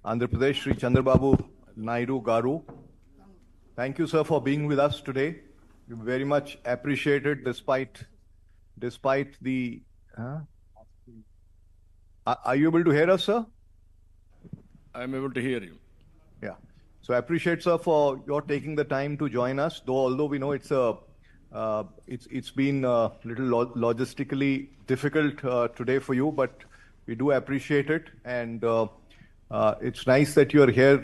Andhra Pradesh, Sri Chandrababu Naidu Garu. Thank you, sir, for being with us today. We very much appreciate it despite the... Are you able to hear us, sir? I am able to hear you. Yeah. So I appreciate, sir, for your taking the time to join us, although we know it's been a little logistically difficult today for you, but we do appreciate it. And it's nice that you're here.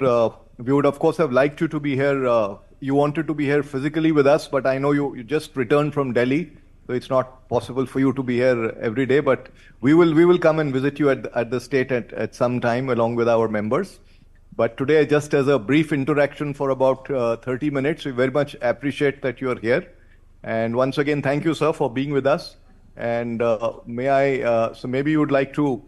We would, of course, have liked you to be here. You wanted to be here physically with us, but I know you just returned from Delhi, so it's not possible for you to be here every day. But we will come and visit you at the state at some time along with our members. But today, just as a brief interaction for about 30 minutes, we very much appreciate that you are here. And once again, thank you, sir, for being with us. And so maybe you would like to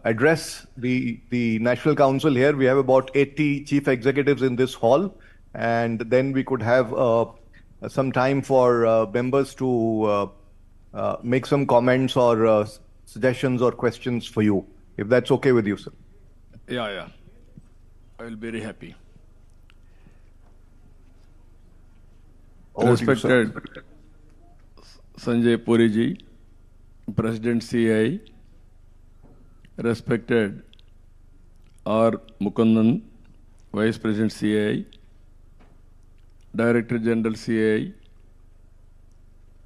address the National Council here. We have about 80 chief executives in this hall. And then we could have some time for members to make some comments or suggestions or questions for you, if that's okay with you, sir. Yeah. I will be very happy. Respected Sanjay Puri ji, President CI, respected R. Mukundan, Vice President CI, Director General CI,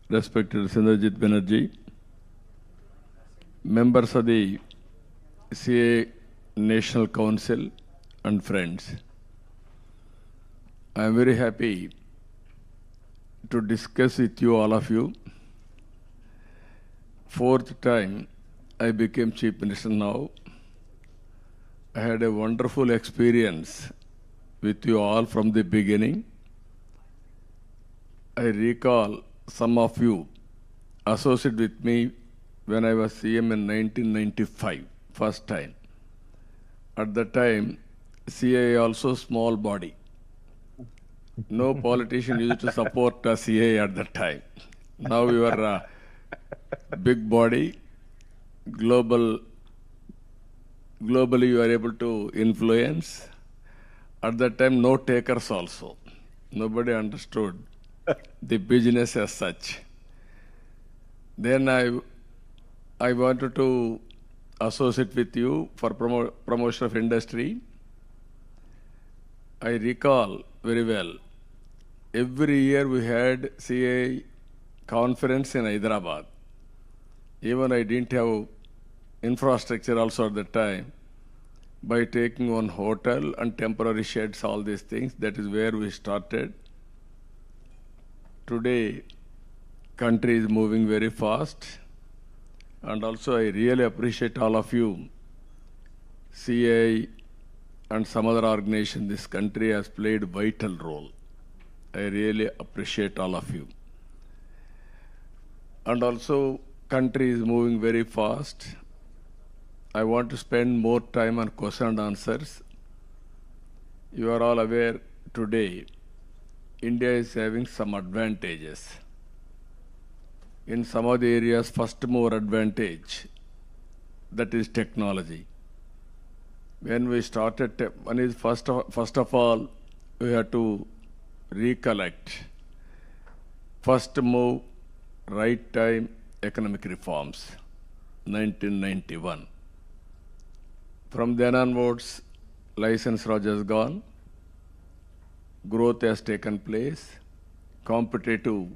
respected Sindarjit Banerjee, members of the CI National Council and friends. I am very happy to discuss with you, all of you. Fourth time I became Chief Minister now. I had a wonderful experience with you all from the beginning. I recall some of you associated with me when I was CM in 1995, first time. At that time, CA also small body. No politician used to support CA at that time. Now we are a big body. Globally you are able to influence. At that time, no takers also. Nobody understood the business as such. Then I wanted to associate with you for promotion of industry. I recall very well, every year we had CA conference in Hyderabad. Even I didn't have infrastructure also at that time. By taking one hotel and temporary sheds, all these things, that is where we started. Today, country is moving very fast. And also I really appreciate all of you. CA and some other organization, this country has played a vital role. I really appreciate all of you. And also, country is moving very fast. I want to spend more time on question and answers. You are all aware today, India is having some advantages. In some of the areas, first mover advantage, that is technology. When we started, first of all, we have to recollect. First move, right time, economic reforms, 1991. From then onwards, license Raj has gone, growth has taken place, competitive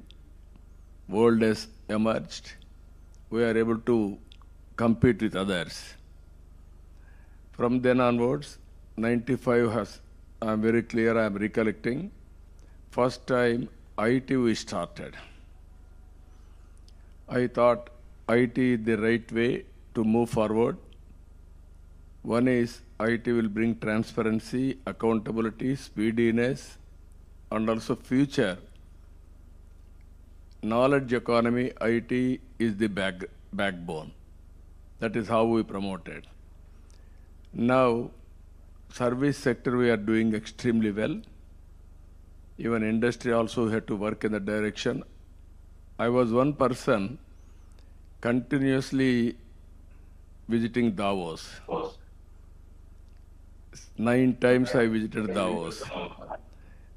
world has emerged. We are able to compete with others. From then onwards, 95 I'm very clear, I'm recollecting, first time IT we started. I thought IT is the right way to move forward. One is IT will bring transparency, accountability, speediness, and also future. Knowledge economy, IT is the backbone. That is how we promote it. Now, service sector we are doing extremely well. Even industry also had to work in that direction. I was one person continuously visiting Davos. 9 times I visited Davos.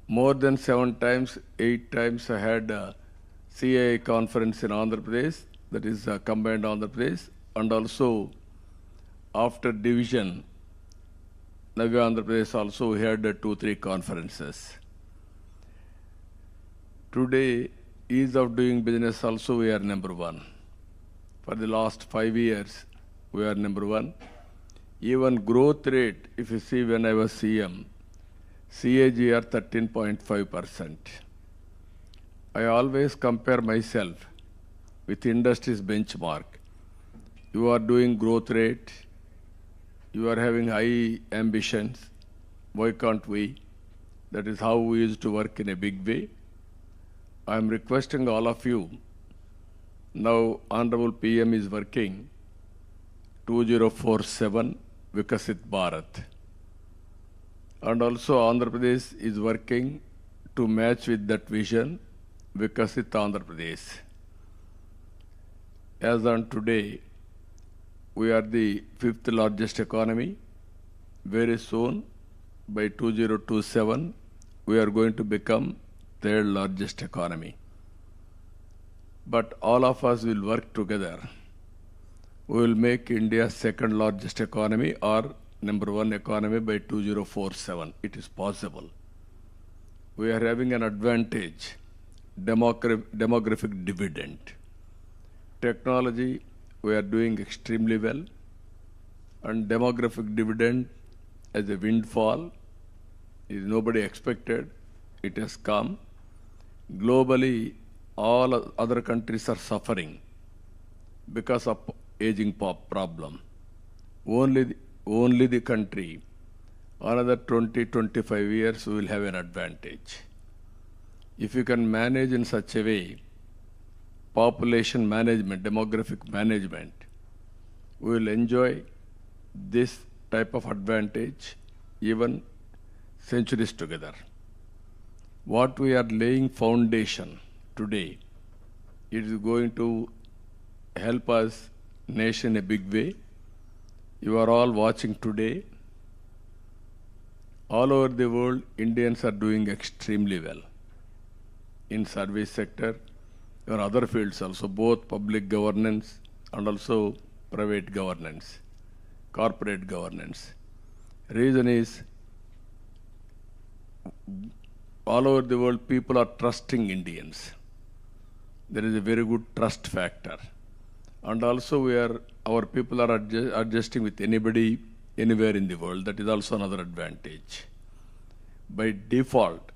More than 7 times, 8 times I had a CAI conference in Andhra Pradesh, that is combined Andhra Pradesh, and also after division, Navya Andhra Pradesh also we had 2-3 conferences. Today, ease of doing business also we are number one. For the last 5 years, we are number one. Even growth rate, if you see when I was CM, CAGR 13.5%. I always compare myself with industry's benchmark. You are doing growth rate, you are having high ambitions, why can't we? That is how we used to work in a big way. I am requesting all of you, now Honorable PM is working 2047 Vikasit Bharat. And also Andhra Pradesh is working to match with that vision, Vikasit Andhra Pradesh. As on today, we are the 5th largest economy. Very soon, by 2027, we are going to become 3rd largest economy. But all of us will work together. We will make India 2nd largest economy or number 1 economy by 2047. It is possible. We are having an advantage, demographic dividend. Technology, we are doing extremely well. And demographic dividend as a windfall is nobody expected. It has come. Globally, all other countries are suffering because of aging problem. Only the country, another 20-25 years, we will have an advantage. If you can manage in such a way, population management, demographic management, we will enjoy this type of advantage even centuries together. What we are laying foundation today, it is going to help us nation in a big way. You are all watching today. All over the world, Indians are doing extremely well in service sector or other fields also, both public governance and also private governance, corporate governance. Reason is, all over the world, people are trusting Indians. There is a very good trust factor. And also our people are adjusting with anybody, anywhere in the world. That is also another advantage. By default,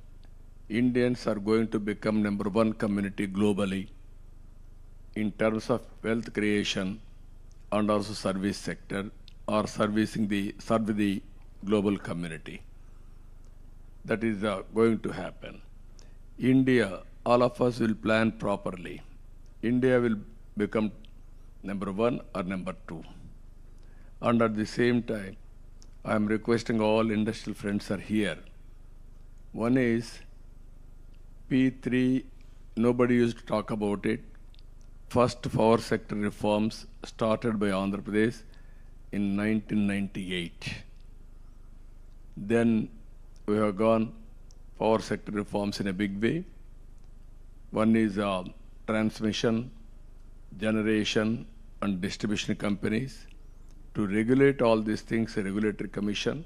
Indians are going to become number 1 community globally in terms of wealth creation and also service sector, or serve the global community. That is going to happen. India, all of us will plan properly. India will become number 1 or number 2. And at the same time, I am requesting all industrial friends are here. One is P3, nobody used to talk about it. First power sector reforms started by Andhra Pradesh in 1998. Then we have gone power sector reforms in a big way. One is transmission, generation and distribution companies. To regulate all these things, a regulatory commission.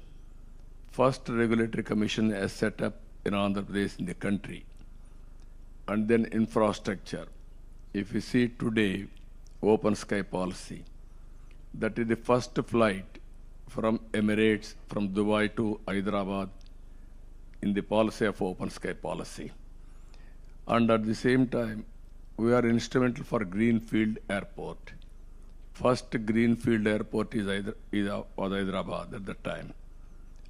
First regulatory commission is set up in Andhra Pradesh in the country. And then infrastructure. If you see today, open sky policy, that is the first flight from Emirates, from Dubai to Hyderabad in the policy of open sky policy. And at the same time, we are instrumental for Greenfield Airport. First Greenfield Airport was Hyderabad at that time.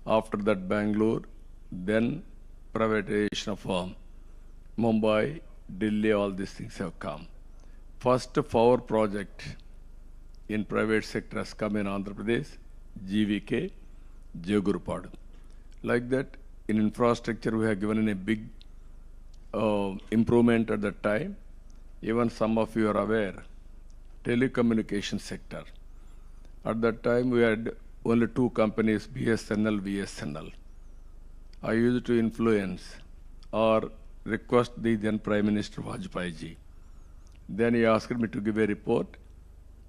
After that, Bangalore, then privatization of Mumbai, Delhi, all these things have come. First power project in private sector has come in Andhra Pradesh, GVK, Jagurupadu. Like that, in infrastructure, we have given in a big improvement at that time. Even some of you are aware, telecommunication sector. At that time, we had only two companies, BSNL, VSNL. I used to influence or request the then Prime Minister Vajpayee ji. Then he asked me to give a report.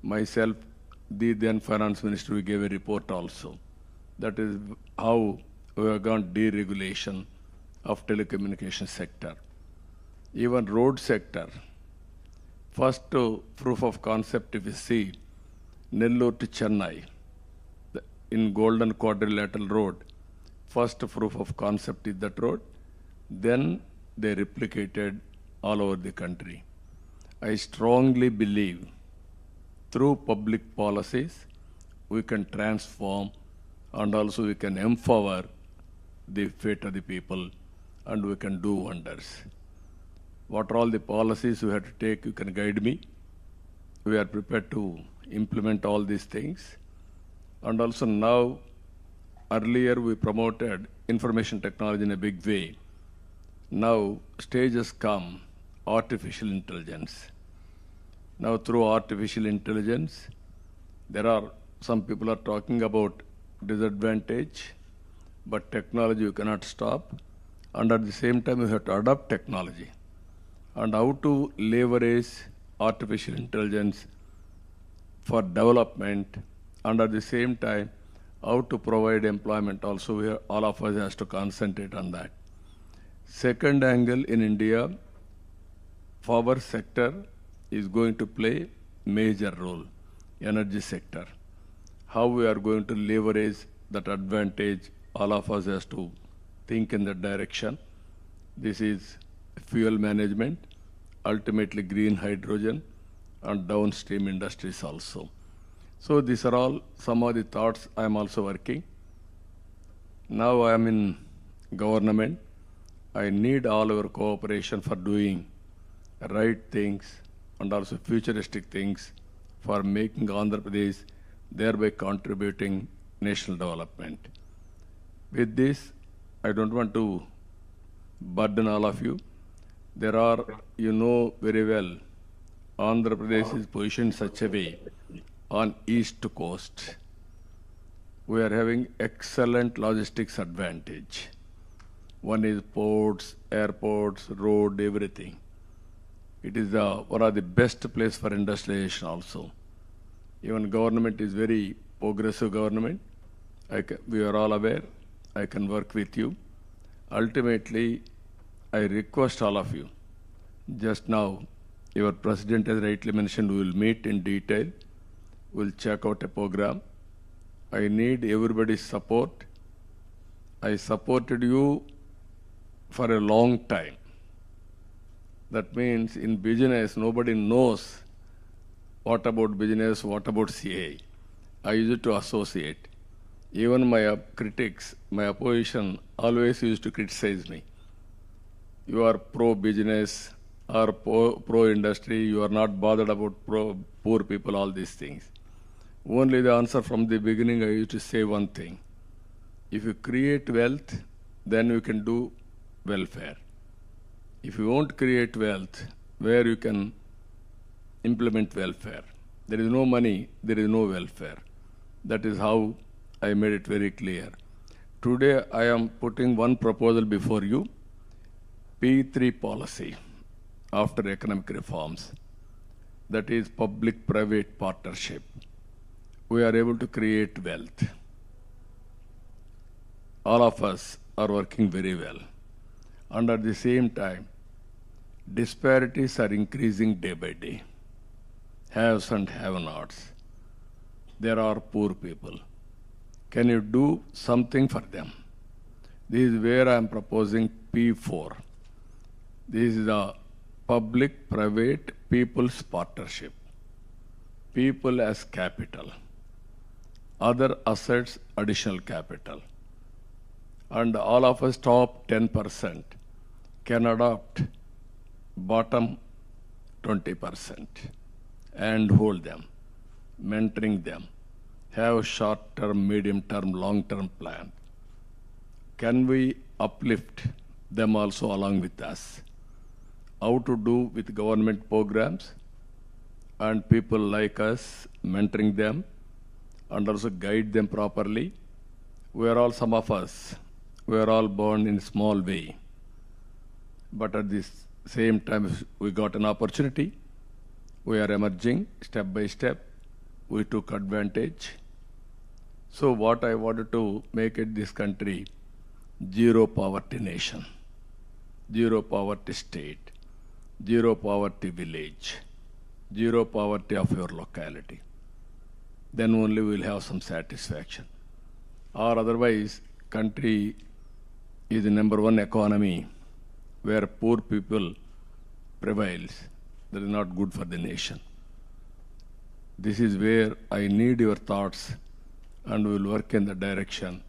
Myself, the then Finance Minister, we gave a report also. That is how we have gone deregulation of telecommunication sector. Even road sector. First proof of concept, if you see, Nellore to Chennai, in Golden Quadrilateral Road, first proof of concept is that road. Then they replicated all over the country. I strongly believe through public policies, we can transform and also we can empower the fate of the people and we can do wonders. What are all the policies we have to take, you can guide me. We are prepared to implement all these things. And also now, earlier we promoted information technology in a big way. Now stage has come, artificial intelligence. Now through artificial intelligence, there are some people are talking about disadvantage, but technology you cannot stop. And at the same time, you have to adopt technology. And how to leverage artificial intelligence for development, and at the same time, how to provide employment also, where all of us has to concentrate on that. Second angle in India, power sector is going to play major role, energy sector. How we are going to leverage that advantage, all of us has to think in that direction. This is fuel management, ultimately green hydrogen, and downstream industries also. So these are all some of the thoughts I am also working. Now I am in government. I need all our cooperation for doing right things and also futuristic things for making Andhra Pradesh, thereby contributing national development. With this, I don't want to burden all of you. There are, you know very well, Andhra Pradesh is positioned such a way on east coast. We are having excellent logistics advantage. One is ports, airports, road, everything. It is one of the best place for industrialization also. Even government is very progressive government. We are all aware. I can work with you. Ultimately, I request all of you. Just now, your president has rightly mentioned, we will meet in detail. We'll check out a program. I need everybody's support. I supported you for a long time. That means in business, nobody knows what about business, what about CA. I used to associate. Even my critics, my opposition always used to criticize me. You are pro-business or pro-industry, you are not bothered about poor people, all these things. Only the answer from the beginning, I used to say one thing. If you create wealth, then you can do welfare. If you won't create wealth, where you can implement welfare? There is no money, there is no welfare. That is how I made it very clear. Today, I am putting one proposal before you, P3 policy after economic reforms. That is public-private partnership. We are able to create wealth. All of us are working very well. And at the same time, disparities are increasing day by day. Haves and have-nots. There are poor people. Can you do something for them? This is where I am proposing P4. This is a public-private people's partnership. People as capital. Other assets, additional capital. And all of us top 10% can adopt bottom 20% and hold them, mentoring them, have short-term, medium-term, long-term plan. Can we uplift them also along with us? How to do with government programs and people like us, mentoring them, and also guide them properly. We are all, some of us, we are all born in a small way. But at the same time, we got an opportunity. We are emerging step by step. We took advantage. So what I wanted to make it this country, zero poverty nation, zero poverty state, zero poverty village, zero poverty of your locality. Then only we'll have some satisfaction. Or otherwise, country is the #1 economy where poor people prevails. That is not good for the nation. This is where I need your thoughts, and we will work in that direction.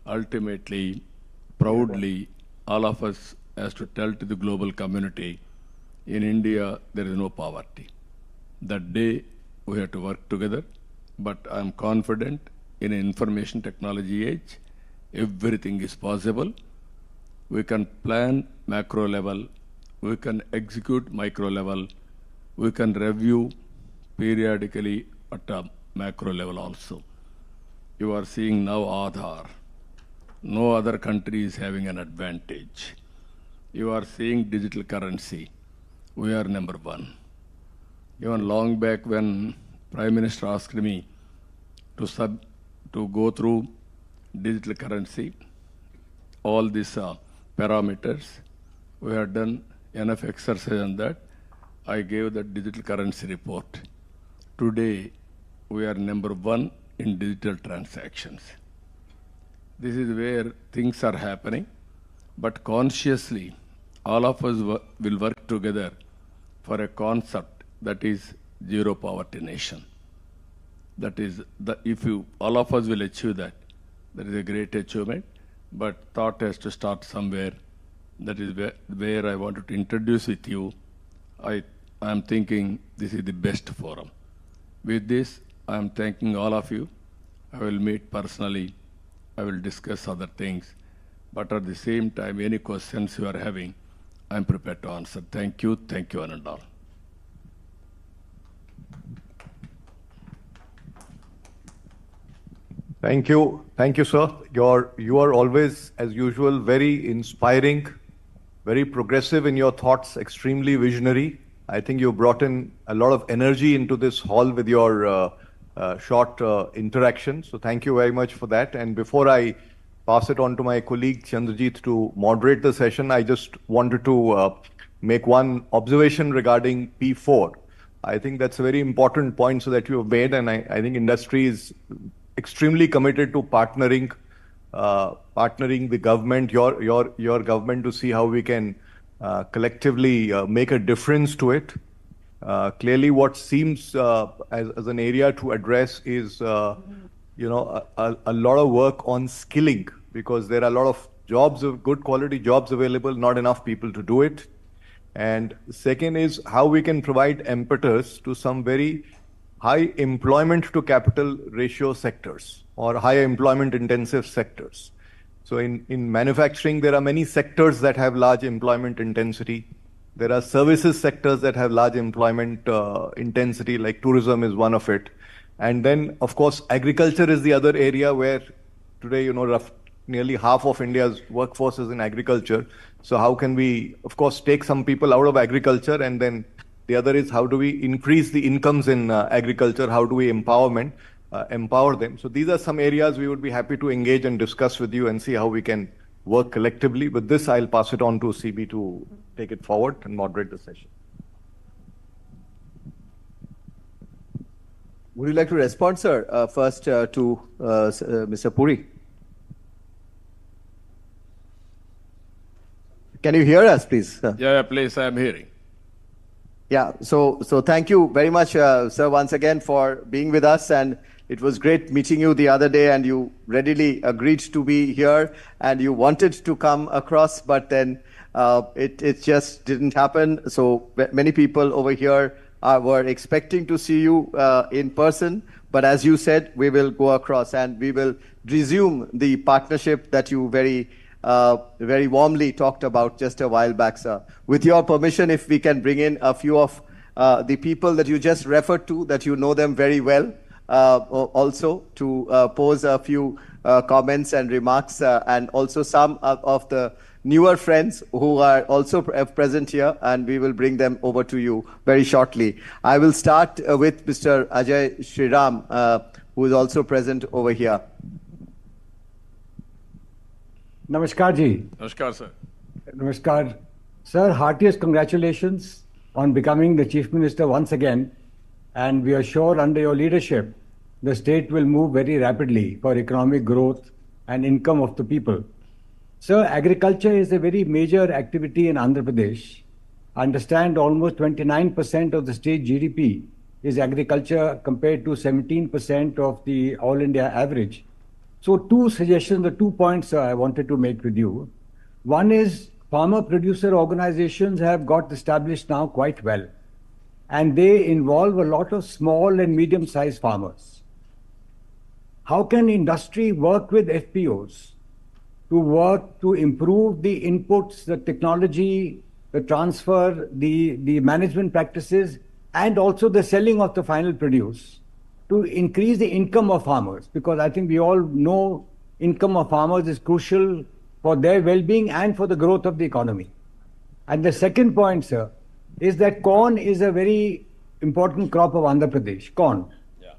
Ultimately, proudly, all of us has to tell to the global community, in India, there is no poverty. That day, we have to work together, but I'm confident in an information technology age, everything is possible. We can plan macro level, we can execute micro level, we can review periodically at a macro level also. You are seeing now Aadhaar. No other country is having an advantage. You are seeing digital currency. We are #1. Even long back when Prime Minister asked me to go through digital currency, all these parameters, we have done enough exercise on that. I gave the digital currency report. Today, we are #1 in digital transactions. This is where things are happening, but consciously, all of us will work together for a concept that is zero poverty nation. That is, if all of us will achieve that, that is a great achievement, but thought has to start somewhere. That is where I wanted to introduce with you. I am thinking this is the best forum. With this, I am thanking all of you. I will meet personally. I will discuss other things. But at the same time, any questions you are having, I am prepared to answer. Thank you, Anandal. Thank you, sir. You are always, as usual, very inspiring, very progressive in your thoughts, extremely visionary. I think you brought in a lot of energy into this hall with your short interaction. So thank you very much for that. And before I pass it on to my colleague Chandrajit to moderate the session, I just wanted to make one observation regarding P4. I think that's a very important point so that you have made, and I think industry is extremely committed to partnering the government, your government, to see how we can collectively make a difference to it. Clearly, what seems as an area to address is, a lot of work on skilling, because there are a lot of jobs, of good quality jobs available, not enough people to do it. And second is how we can provide impetus to some very high employment to capital ratio sectors or high employment intensive sectors. So in manufacturing, there are many sectors that have large employment intensity. There are services sectors that have large employment intensity, like tourism is one of it. And then, of course, agriculture is the other area where today, nearly half of India's workforce is in agriculture. So how can we, of course, take some people out of agriculture, and then the other is how do we increase the incomes in agriculture? How do we empower them? So these are some areas we would be happy to engage and discuss with you and see how we can work collectively. With this, I'll pass it on to CB to take it forward and moderate the session. Would you like to respond, sir, first to Mr. Puri? Can you hear us, please? Yeah, please, I am hearing. Yeah, so thank you very much, sir, once again for being with us. And it was great meeting you the other day, and you readily agreed to be here, and you wanted to come across, but then it just didn't happen. So many people over here were expecting to see you in person, but as you said, we will go across and we will resume the partnership that you very warmly talked about just a while back, sir. With your permission, if we can bring in a few of the people that you just referred to, that you know them very well, also to pose a few comments and remarks, and also some of the newer friends who are also present here, and we will bring them over to you very shortly. I will start with Mr. Ajay Shriram, who is also present over here. Namaskar ji. Namaskar, sir. Namaskar. Sir, heartiest congratulations on becoming the Chief Minister once again. And we are sure under your leadership, the state will move very rapidly for economic growth and income of the people. Sir, agriculture is a very major activity in Andhra Pradesh. I understand almost 29% of the state GDP is agriculture compared to 17% of the all India average. So two suggestions, the 2 points I wanted to make with you. One is farmer producer organizations have got established now quite well, and they involve a lot of small and medium sized farmers. How can industry work with FPOs to work to improve the inputs, the technology, the transfer, the management practices, and also the selling of the final produce to increase the income of farmers? Because I think we all know income of farmers is crucial for their well-being and for the growth of the economy. And the second point, sir, is that corn is a very important crop of Andhra Pradesh, corn. Yeah.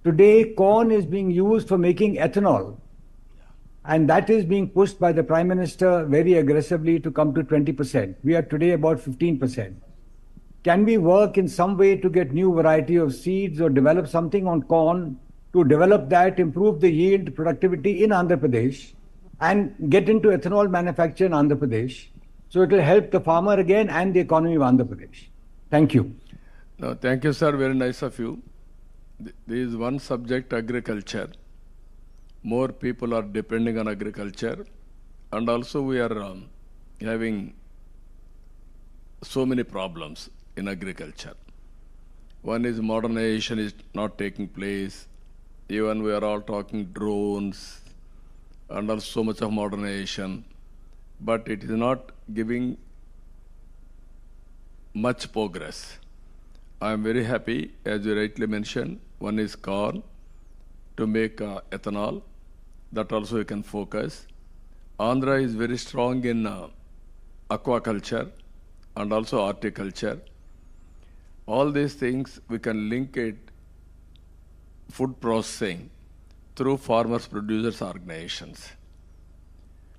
Today, corn is being used for making ethanol. And that is being pushed by the Prime Minister very aggressively to come to 20%. We are today about 15%. Can we work in some way to get new variety of seeds or develop something on corn to develop that, improve the yield, productivity in Andhra Pradesh, and get into ethanol manufacture in Andhra Pradesh? So it will help the farmer again and the economy of Andhra Pradesh. Thank you. No, thank you, sir. Very nice of you. There is one subject, agriculture. More people are depending on agriculture, and also we are having so many problems in agriculture. One is modernization is not taking place. Even we are all talking drones and also so much of modernization, but it is not giving much progress. I am very happy, as you rightly mentioned, one is corn to make ethanol. That also you can focus. Andhra is very strong in aquaculture and also horticulture. All these things we can link it food processing through farmers producers organizations.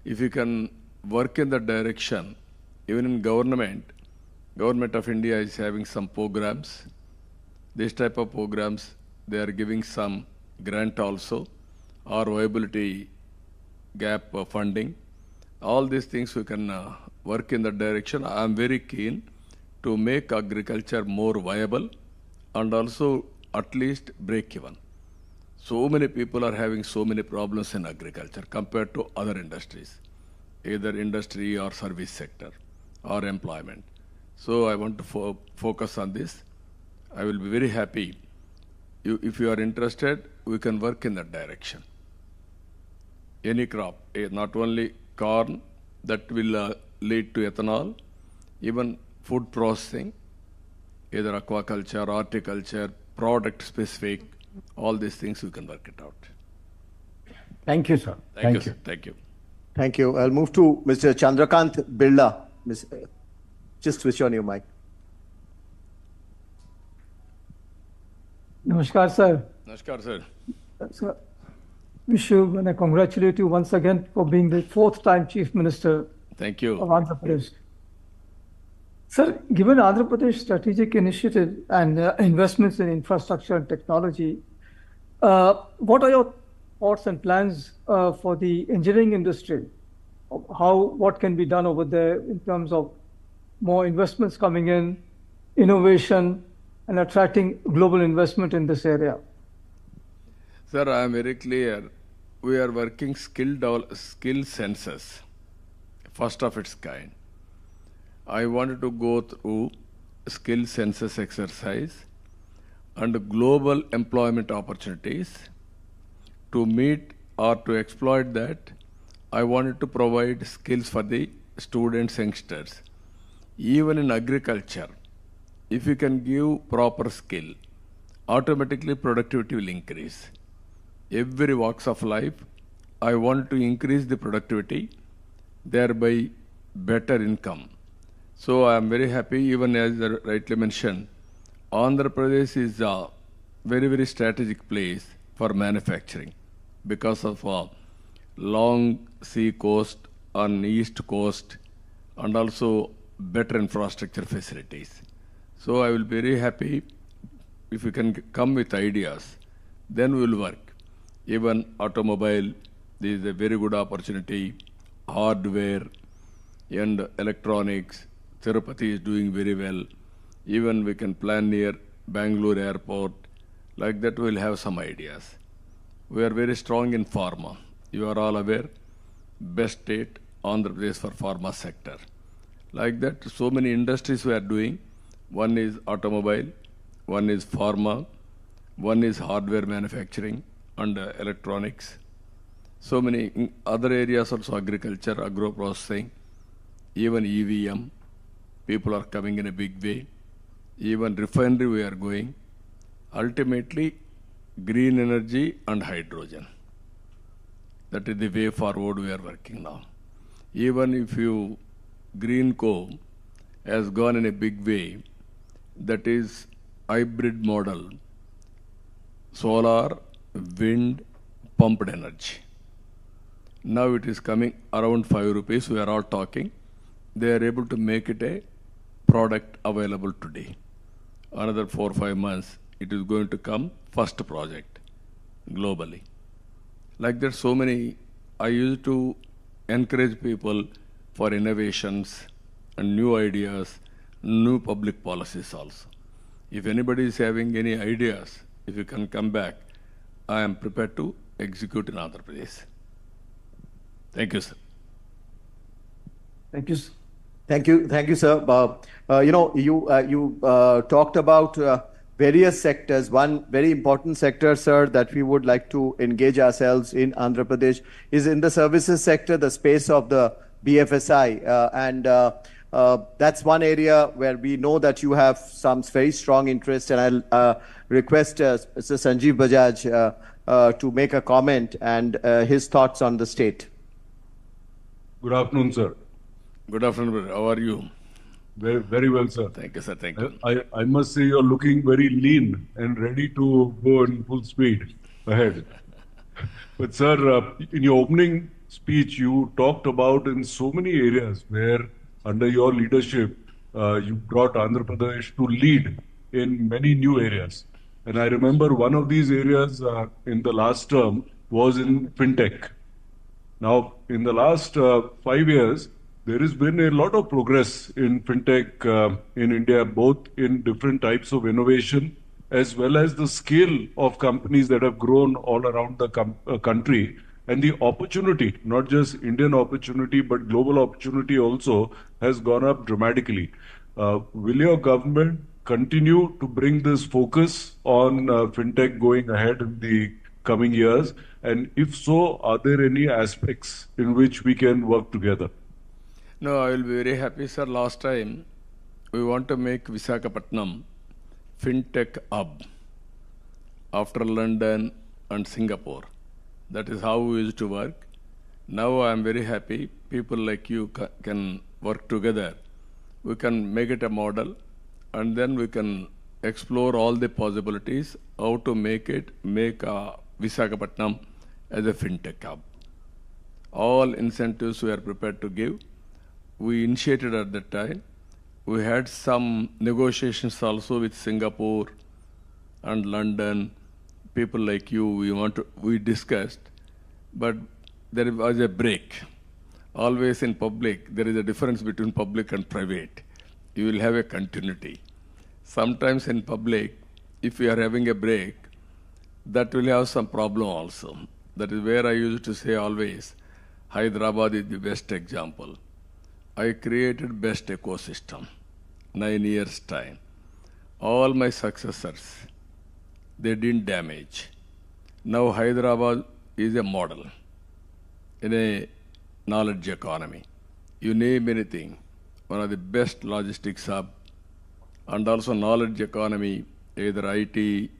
If you can work in that direction, even in government of India is having some programs. This type of programs, they are giving some grant also, or viability gap funding. All these things we can work in that direction. I am very keen to make agriculture more viable and also at least break even. So many people are having so many problems in agriculture compared to other industries, either industry or service sector or employment. So I want to focus on this. I will be very happy. If you are interested, we can work in that direction. Any crop, not only corn, that will lead to ethanol, even food processing, either aquaculture, horticulture, product specific, all these things we can work it out. Thank you, sir. Thank you, sir. Thank you. Thank you. I'll move to Mr. Chandrakant Birla. Just switch on your mic. Namaskar, sir. Namaskar, sir. Sir, wish you and I congratulate you once again for being the 4th time Chief Minister Thank you. of Andhra Pradesh. Sir, given Andhra Pradesh strategic initiative and investments in infrastructure and technology, what are your thoughts and plans for the engineering industry? What can be done over there in terms of more investments coming in, innovation, and attracting global investment in this area? Sir, I am very clear. We are working skill census, first of its kind. I wanted to go through skill census exercise and global employment opportunities. To meet or to exploit that, I wanted to provide skills for the students, youngsters. Even in agriculture, if you can give proper skill automatically productivity will increase. Every walks of life, I want to increase the productivity, thereby better income. So I am very happy, even as rightly mentioned, Andhra Pradesh is a very, very strategic place for manufacturing because of a long sea coast on east coast and also better infrastructure facilities. So I will be very happy if you can come with ideas, then we will work. Even automobile, this is a very good opportunity, hardware and electronics, Tirupati is doing very well. Even we can plan near Bangalore airport, like that we'll have some ideas. We are very strong in pharma. You are all aware, best state, Andhra Pradesh for pharma sector. Like that, so many industries we are doing. One is automobile, one is pharma, one is hardware manufacturing and electronics. So many other areas also, agriculture, agro-processing, even EVM. People are coming in a big way. Even refinery we are going. Ultimately, green energy and hydrogen. That is the way forward we are working now. Even if you Green Co has gone in a big way, that is hybrid model, solar, wind, pumped energy. Now it is coming around 5 rupees, we are all talking. They are able to make it a product available today. Another 4 or 5 months, it is going to come first project globally. Like that, so many, I used to encourage people for innovations and new ideas, new public policies also. If anybody is having any ideas, if you can come back, I am prepared to execute in Andhra Pradesh. Thank you, sir. Thank you, sir. Thank you, sir. You talked about various sectors. One very important sector, sir, that we would like to engage ourselves in Andhra Pradesh is in the services sector, the space of the BFSI. That's one area where we know that you have some very strong interest. And I'll request Mr. Sanjeev Bajaj to make a comment and his thoughts on the state. Good afternoon, sir. Good afternoon, brother. How are you? Very, very well, sir. Thank you, sir. Thank you. I must say you're looking very lean and ready to go in full speed ahead. But, sir, in your opening speech, you talked about in so many areas where, under your leadership, you brought Andhra Pradesh to lead in many new areas. And I remember one of these areas in the last term was in fintech. Now, in the last 5 years, there has been a lot of progress in fintech in India, both in different types of innovation, as well as the scale of companies that have grown all around the country. And the opportunity, not just Indian opportunity, but global opportunity also has gone up dramatically. Will your government continue to bring this focus on fintech going ahead in the coming years? And if so, are there any aspects in which we can work together? No, I will be very happy, sir. Last time, we want to make Visakhapatnam fintech hub after London and Singapore. That is how we used to work. Now I am very happy. People like you can work together. We can make it a model and then we can explore all the possibilities, how to make Visakhapatnam as a fintech hub. All incentives we are prepared to give. We initiated at that time. We had some negotiations also with Singapore and London. People like you, we discussed, but there was a break. Always in public, there is a difference between public and private. You will have a continuity. Sometimes in public, if you are having a break, that will have some problem also. That is where I used to say always, Hyderabad is the best example. I created best ecosystem, 9 years time. All my successors, they didn't damage. Now Hyderabad is a model in a knowledge economy. You name anything, one of the best logistics hub and also knowledge economy, either IT,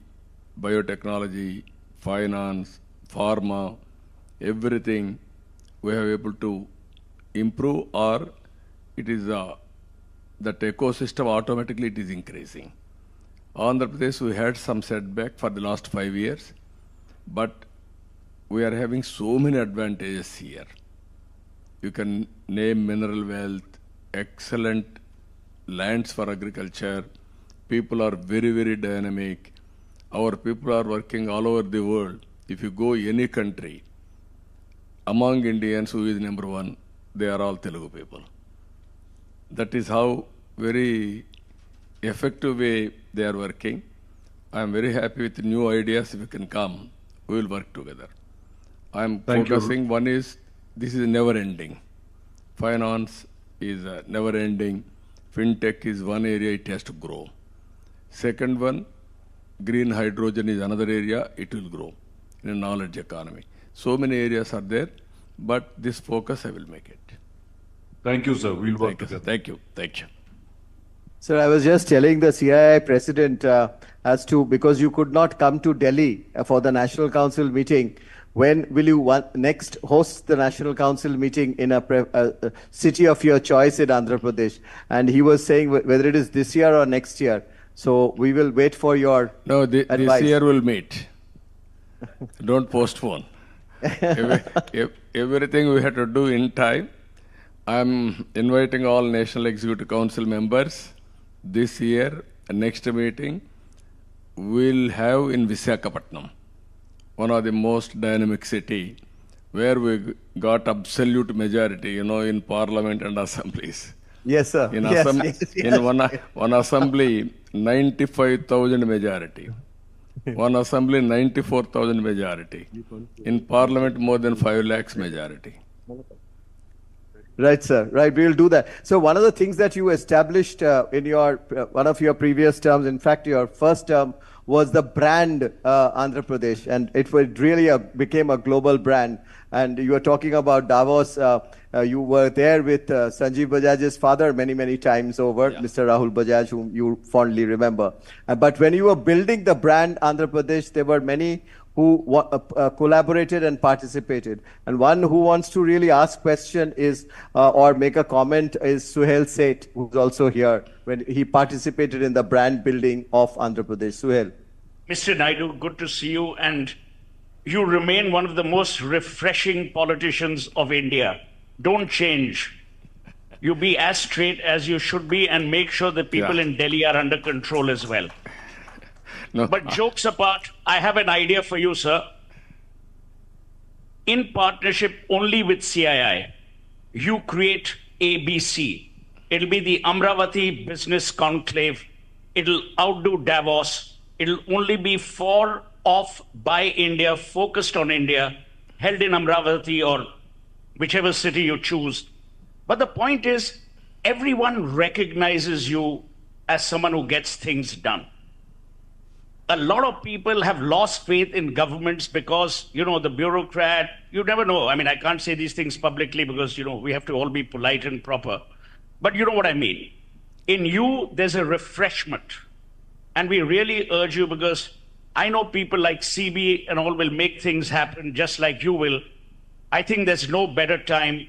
biotechnology, finance, pharma, everything we have able to improve, or it is that ecosystem automatically it is increasing. Andhra Pradesh, we had some setback for the last 5 years, but we are having so many advantages here. You can name mineral wealth, excellent lands for agriculture. People are very, very dynamic. Our people are working all over the world. If you go any country, among Indians, who is number one, they are all Telugu people. That is how very effective way they are working. I am very happy with new ideas. If you can come, we will work together. I am focusing, one is, this is never ending. Finance is never ending. Fintech is one area, it has to grow. Second one, green hydrogen is another area, it will grow in a knowledge economy. So many areas are there, but this focus I will make it. Thank you, sir. We'll work Thank you, together. thank you, thank you. Sir, I was just telling the CII president as to, because you could not come to Delhi for the National Council meeting, when will you next host the National Council meeting in a city of your choice in Andhra Pradesh? And he was saying whether it is this year or next year. So we will wait for your This year we'll meet. Don't postpone. Everything we have to do in time. I'm inviting all National Executive Council members this year, next meeting, we'll have in Visakhapatnam, one of the most dynamic city, where we got absolute majority, in parliament and assemblies. Yes, sir. In one assembly, 95,000 majority. One assembly, 94,000 majority. In parliament, more than 5 lakhs majority. Right, sir. Right, we will do that. So one of the things that you established in your one of your previous terms, in fact, your first term, was the brand Andhra Pradesh, and it really became a global brand. And you were talking about Davos. You were there with Sanjeev Bajaj's father many times over, yeah. Mr. Rahul Bajaj, whom you fondly remember. But when you were building the brand Andhra Pradesh, there were many who collaborated and participated. And one who wants to really ask question is, or make a comment is Suhail Seth, who's also here, when he participated in the brand building of Andhra Pradesh. Suhail. Mr. Naidu, good to see you. And you remain one of the most refreshing politicians of India. Don't change. You be as straight as you should be and make sure that people in Delhi are under control as well. No. But jokes apart, I have an idea for you, sir. In partnership only with CII, you create ABC. It'll be the Amravati Business Conclave. It'll outdo Davos. It'll only be for, of, by India, focused on India, held in Amravati or whichever city you choose. But the point is, everyone recognizes you as someone who gets things done. A lot of people have lost faith in governments because, the bureaucrat, you never know. I mean, I can't say these things publicly because, we have to all be polite and proper. But you know what I mean. In you, there's a refreshment. And we really urge you, because I know people like CB and all will make things happen just like you will. I think there's no better time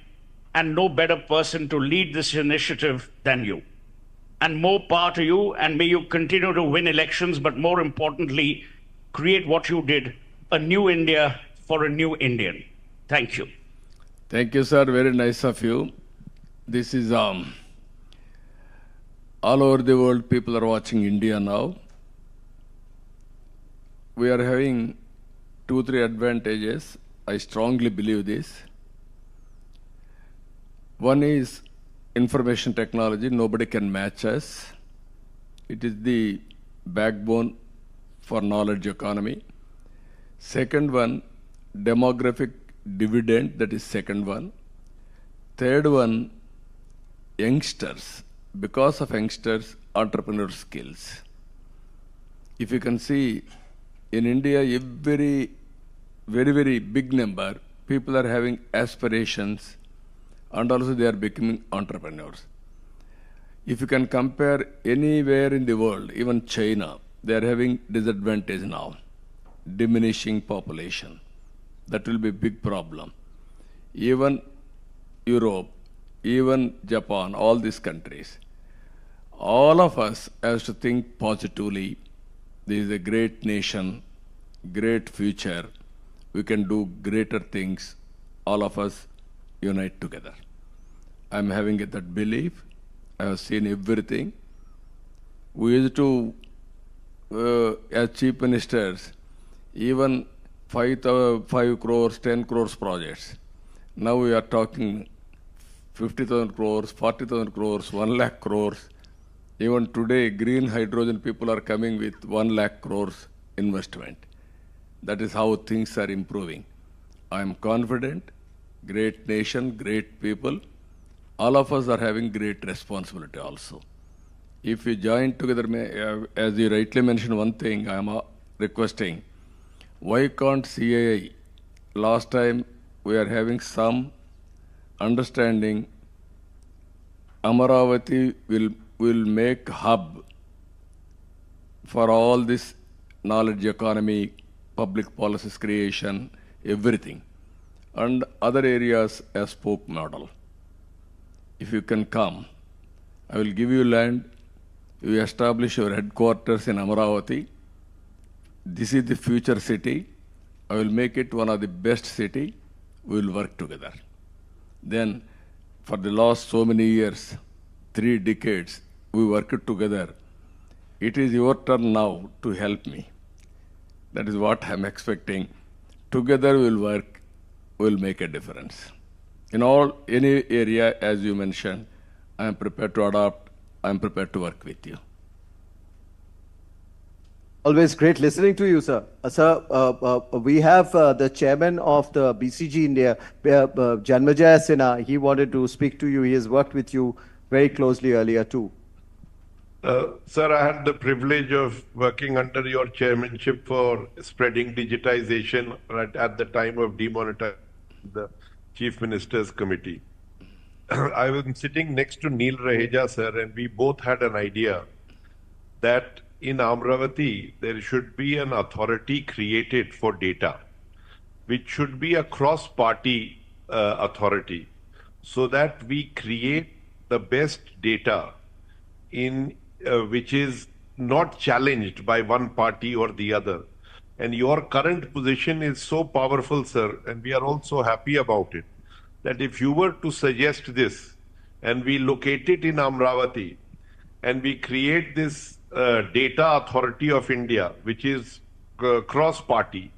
and no better person to lead this initiative than you. And more power to you, and may you continue to win elections, but more importantly, create what you did, a new India for a new Indian. Thank you. Thank you, sir. Very nice of you. This is all over the world, people are watching India now. We are having 2-3 advantages. I strongly believe this. One is information technology. Nobody can match us. It is the backbone for knowledge economy. Second one, demographic dividend, that is second one. Third one, youngsters. Because of youngsters, entrepreneur skills. If you can see, in India, every very big number, people are having aspirations, and also they are becoming entrepreneurs. If you can compare anywhere in the world, even China, they are having disadvantage now. diminishing population. That will be a big problem. Even Europe, even Japan, all these countries, all of us has to think positively. This is a great nation, great future. We can do greater things. All of us unite together. I'm having that belief. I have seen everything. We used to, as chief ministers, even 5 crores, 10 crores projects. Now we are talking 50,000 crores, 40,000 crores, 1 lakh crores. Even today, green hydrogen people are coming with 1 lakh crores investment. That is how things are improving. I am confident, great nation, great people. All of us are having great responsibility also. If we join together, as you rightly mentioned one thing, I am requesting, why can't CII, last time we are having some understanding, Amaravati will make hub for all this knowledge economy, public policies creation, everything, and other areas as spoke model. If you can come, I will give you land, you establish your headquarters in Amaravati. This is the future city. I will make it one of the best city. We will work together. Then, for the last so many years, 3 decades, we worked together. It is your turn now to help me. That is what I'm expecting. Together we'll work, we'll make a difference. In any area, as you mentioned, I am prepared to adopt, I am prepared to work with you. Always great listening to you, sir. Sir, we have the chairman of the BCG India, Janmejaya Sinha. He wanted to speak to you. He has worked with you very closely earlier too. Sir, I had the privilege of working under your chairmanship for spreading digitization right at the time of demonetization the Chief Minister's Committee. I was sitting next to Neil Raheja, sir, and we both had an idea that in Amravati, there should be an authority created for data, which should be a cross-party authority, so that we create the best data in which is not challenged by one party or the other. And your current position is so powerful, sir, and we are also happy about it, that if you were to suggest this and we locate it in Amravati and we create this Data Authority of India, which is cross-party,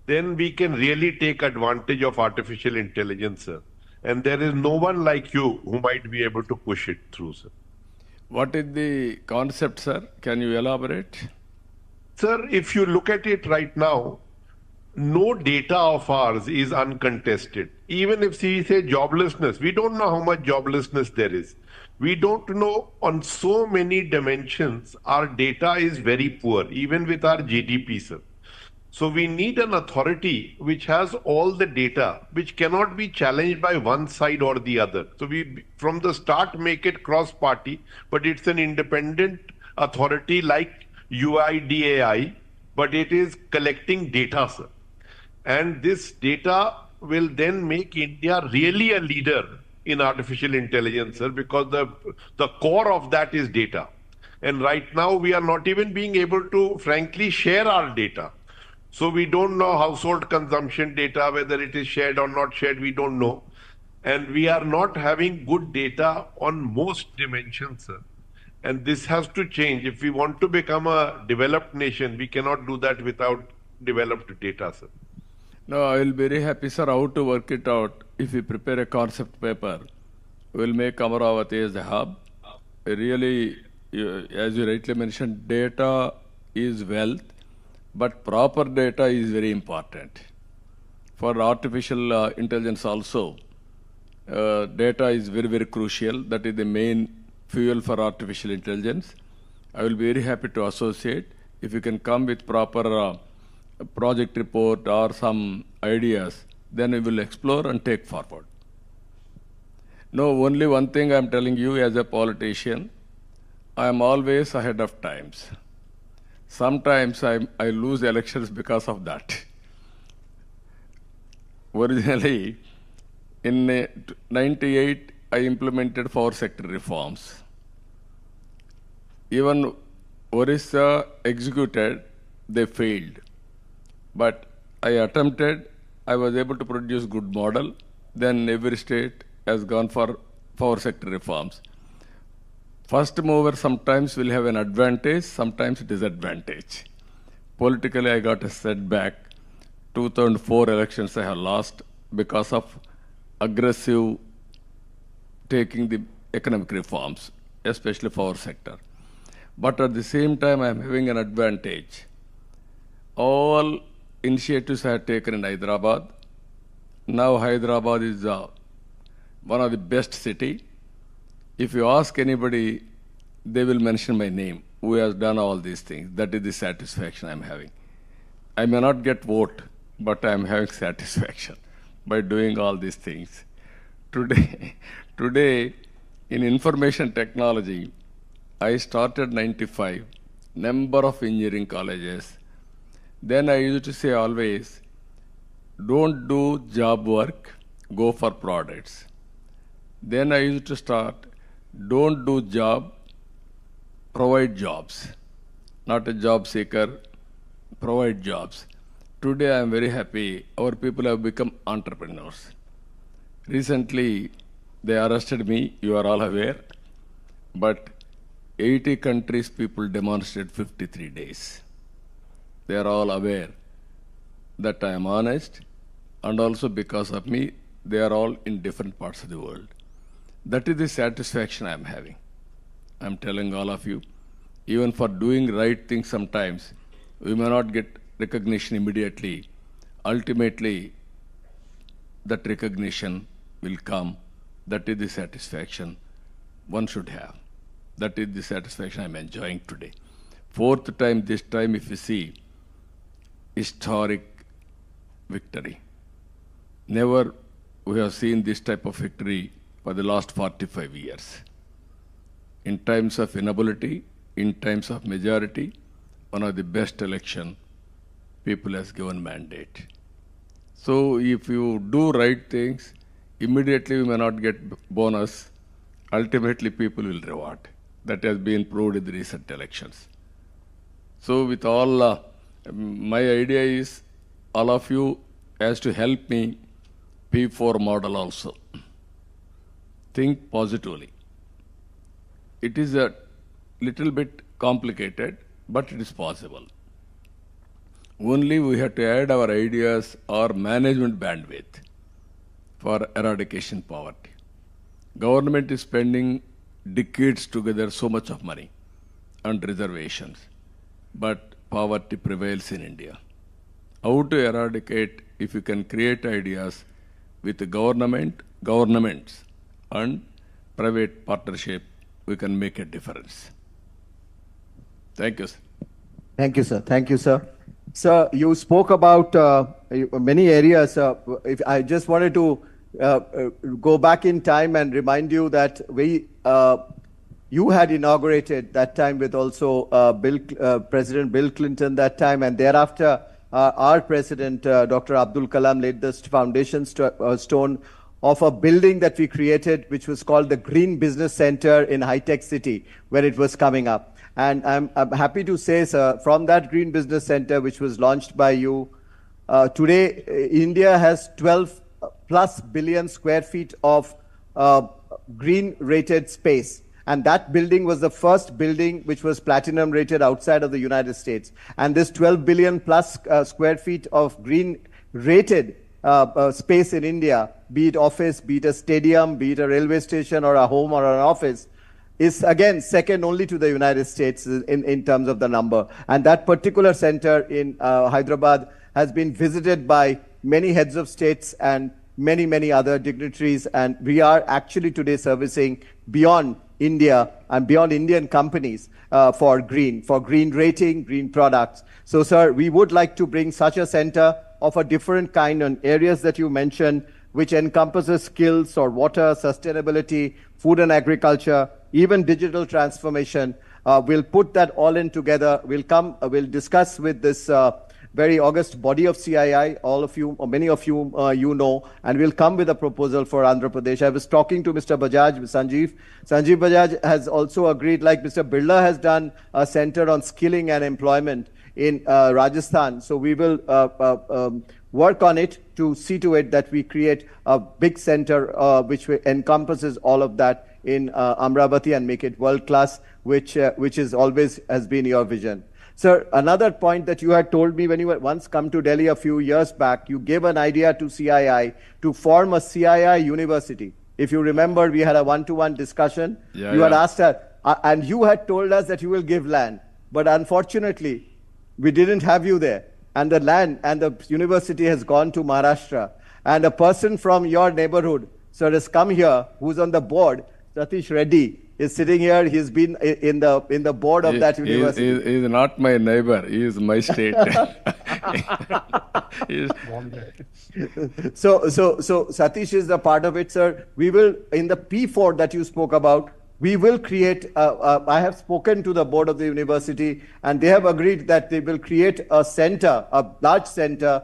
then we can really take advantage of artificial intelligence, sir. And there is no one like you who might be able to push it through, sir. What is the concept, sir? Can you elaborate? Sir, if you look at it right now, no data of ours is uncontested. Even if we say joblessness, we don't know how much joblessness there is. We don't know on so many dimensions, our data is very poor, even with our GDP, sir. So we need an authority which has all the data, which cannot be challenged by one side or the other. So we, from the start, make it cross-party, but it's an independent authority like UIDAI, but it is collecting data, sir. And this data will then make India really a leader in artificial intelligence, sir, because the core of that is data. And right now, we are not even being able to, frankly, share our data. So we don't know household consumption data, whether it is shared or not shared, we don't know. And we are not having good data on most dimensions, sir. And this has to change. If we want to become a developed nation, we cannot do that without developed data, sir. No, I will be very happy, sir, how to work it out. If we prepare a concept paper, we will make Amaravati as a hub. Really, as you rightly mentioned, data is wealth, but proper data is very important. For artificial intelligence also, data is very, very crucial. That is the main fuel for artificial intelligence. I will be very happy to associate. If you can come with proper project report or some ideas, then we will explore and take forward. No, only one thing I am telling you as a politician, I am always ahead of times. Sometimes I lose elections because of that. Originally, in 98, I implemented power sector reforms. Even Orissa executed, they failed. But I attempted, I was able to produce good model. Then every state has gone for power sector reforms. First mover sometimes will have an advantage, sometimes disadvantage. Politically, I got a setback. 2004 elections I have lost because of aggressive taking the economic reforms, especially power sector. But at the same time, I am having an advantage. All initiatives I have taken in Hyderabad. Now Hyderabad is one of the best city. If you ask anybody, they will mention my name, who has done all these things. That is the satisfaction I'm having. I may not get vote, but I'm having satisfaction by doing all these things. Today, in information technology, I started 95, number of engineering colleges. Then I used to say always, don't do job work, go for products. Then I used to start, don't do job, provide jobs. Not a job seeker, provide jobs. Today I am very happy, our people have become entrepreneurs. Recently, they arrested me, you are all aware, but 80 countries people demonstrated 53 days. They are all aware that I am honest, and also because of me, they are all in different parts of the world. That is the satisfaction I am having. I am telling all of you, even for doing right things sometimes, we may not get recognition immediately. Ultimately, that recognition will come. That is the satisfaction one should have. That is the satisfaction I am enjoying today. Fourth time, this time, if you see, historic victory. Never we have seen this type of victory for the last 45 years. In times of inability, in times of majority, one of the best election, people has given mandate. So if you do right things, immediately we may not get bonus. Ultimately, people will reward. That has been proved in the recent elections. So with all, my idea is all of you has to help me P4 model also. Think positively. It is a little bit complicated, but it is possible. Only we have to add our ideas or management bandwidth for eradication poverty. Government is spending decades together so much of money and reservations, but poverty prevails in India. How to eradicate if you can create ideas with the governments and private partnership, we can make a difference. Thank you, sir. Thank you, sir. Thank you, sir. Sir, you spoke about many areas. If I just wanted to go back in time and remind you that you had inaugurated that time with also President Bill Clinton that time, and thereafter our President Dr. Abdul Kalam laid the foundation stone of a building that we created, which was called the Green Business Center in High Tech City, where it was coming up. And I'm happy to say, sir, from that Green Business Center, which was launched by you, today India has 12 plus billion square feet of green rated space. And that building was the first building which was platinum rated outside of the United States. And this 12 billion plus square feet of green rated space in India, be it office, be it a stadium, be it a railway station or a home or an office, is again second only to the United States in terms of the number. And that particular center in Hyderabad has been visited by many heads of states and many other dignitaries. And we are actually today servicing beyond India and beyond Indian companies for green rating, green products. So, sir, we would like to bring such a center of a different kind on areas that you mentioned, which encompasses skills or water, sustainability, food and agriculture, even digital transformation, we'll put that all in together. We'll discuss with this very august body of CII, all of you, or many of you, you know, and we'll come with a proposal for Andhra Pradesh. I was talking to Mr. Bajaj, Sanjeev. Sanjeev Bajaj has also agreed, like Mr. Birla has done a center on skilling and employment in Rajasthan. So we will work on it to see to it that we create a big center which encompasses all of that in Amravati and make it world class, which is always has been your vision. Sir, another point that you had told me when you had once come to Delhi a few years back, you gave an idea to CII to form a CII university. If you remember, we had a one-to-one discussion. Yeah, you had asked her, and you had told us that you will give land. But unfortunately, we didn't have you there. And the land and the university has gone to Maharashtra. And a person from your neighborhood, sir, has come here, who's on the board, Satish Reddy, is sitting here. He's been in the board of that university. He is not my neighbor. He is my state. So Satish is a part of it, sir. We will, in the P4 that you spoke about, we will create, I have spoken to the board of the university, and they have agreed that they will create a center, a large center,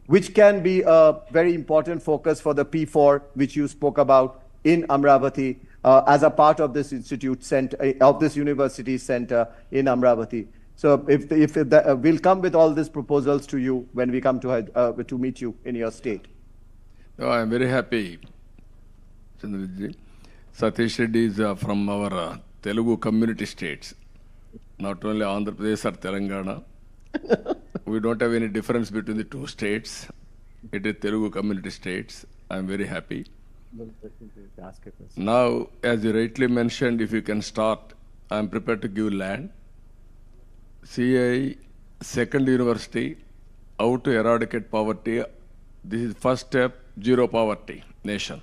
which can be a very important focus for the P4, which you spoke about in Amravati, as a part of this institute center, of this university center in Amravati. So we'll come with all these proposals to you when we come to meet you in your state. No, I am very happy, Chandraji. Satish Reddy is from our Telugu community states, not only Andhra Pradesh or Telangana. We don't have any difference between the two states. It is Telugu community states. I am very happy. Now, as you rightly mentioned, if you can start, I am prepared to give land. CII, second university, how to eradicate poverty. This is first step, zero poverty nation.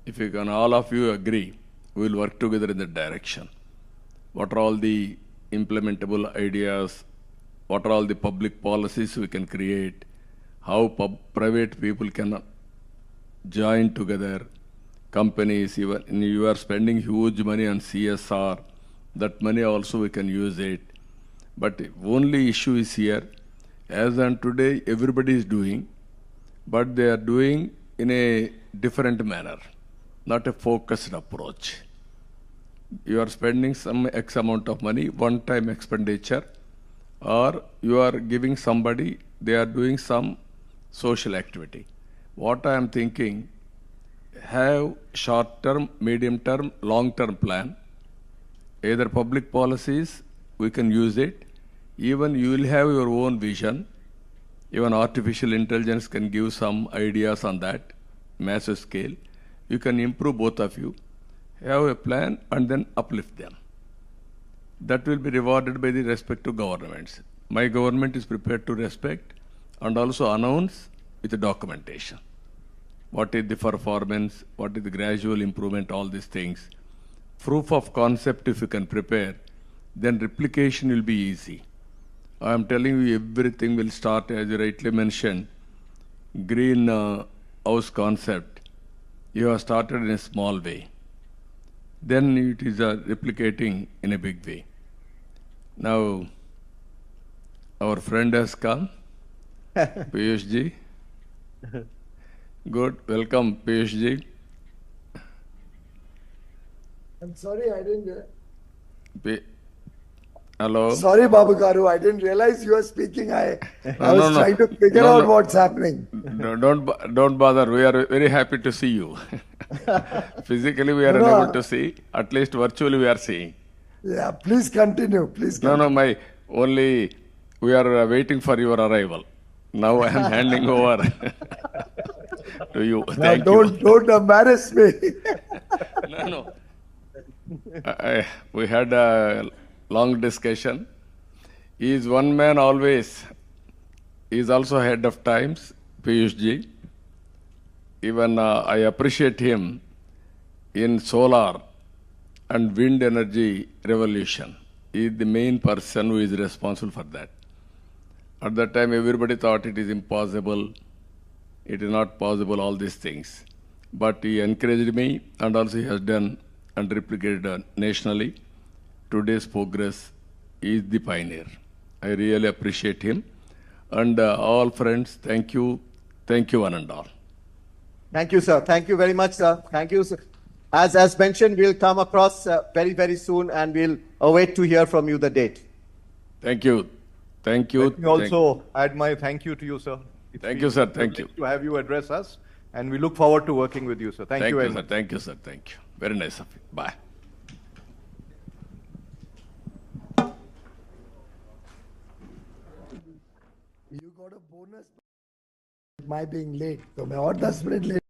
If you can, all of you agree, we will work together in that direction. What are all the implementable ideas? What are all the public policies we can create? How private people can join together, companies, even you are spending huge money on CSR, that money also we can use it. But only issue is here, as on today everybody is doing, but they are doing in a different manner, not a focused approach. You are spending some X amount of money, one-time expenditure, or you are giving somebody, they are doing some social activity. What I am thinking, have short-term, medium-term, long-term plan. Either public policies, we can use it. Even you will have your own vision. Even artificial intelligence can give some ideas on that, massive scale. You can improve both of you. Have a plan and then uplift them. That will be rewarded by the respective governments. My government is prepared to respect and also announce with the documentation. What is the performance, what is the gradual improvement, all these things. Proof of concept if you can prepare, then replication will be easy. I am telling you everything will start, as you rightly mentioned, green house concept. You have started in a small way. Then it is replicating in a big way. Now, our friend has come, Piyush ji. Good, welcome Piyush ji. I'm sorry, I didn't. Hello. Sorry, Babu Garu, I didn't realize you were speaking. I was trying to figure out what's happening. Don't bother. We are very happy to see you. Physically, we are unable to see. At least virtually, we are seeing. Yeah, please continue. Please continue. We are waiting for your arrival. Now I am handing over to you. Thank you. Don't embarrass me. No. We had a long discussion. He is one man always. He is also ahead of times, Piyush ji. Even I appreciate him in solar and wind energy revolution. He is the main person who is responsible for that. At that time, everybody thought it is impossible. It is not possible, all these things. But he encouraged me, and also he has done and replicated nationally. today's progress. He is the pioneer. I really appreciate him. And all friends, thank you. Thank you, one and all. Thank you, sir. Thank you very much, sir. Thank you, sir. As mentioned, we'll come across very, very soon, and we'll await to hear from you the date. Thank you. Thank you. Let me also add my thank you to you, sir. Thank you, sir. Thank you. To have you address us, and we look forward to working with you, sir. Thank you very sir. much. Thank you, sir. Thank you. Very nice of you. Bye. You got a bonus. My being late, so मैं और 10 minute late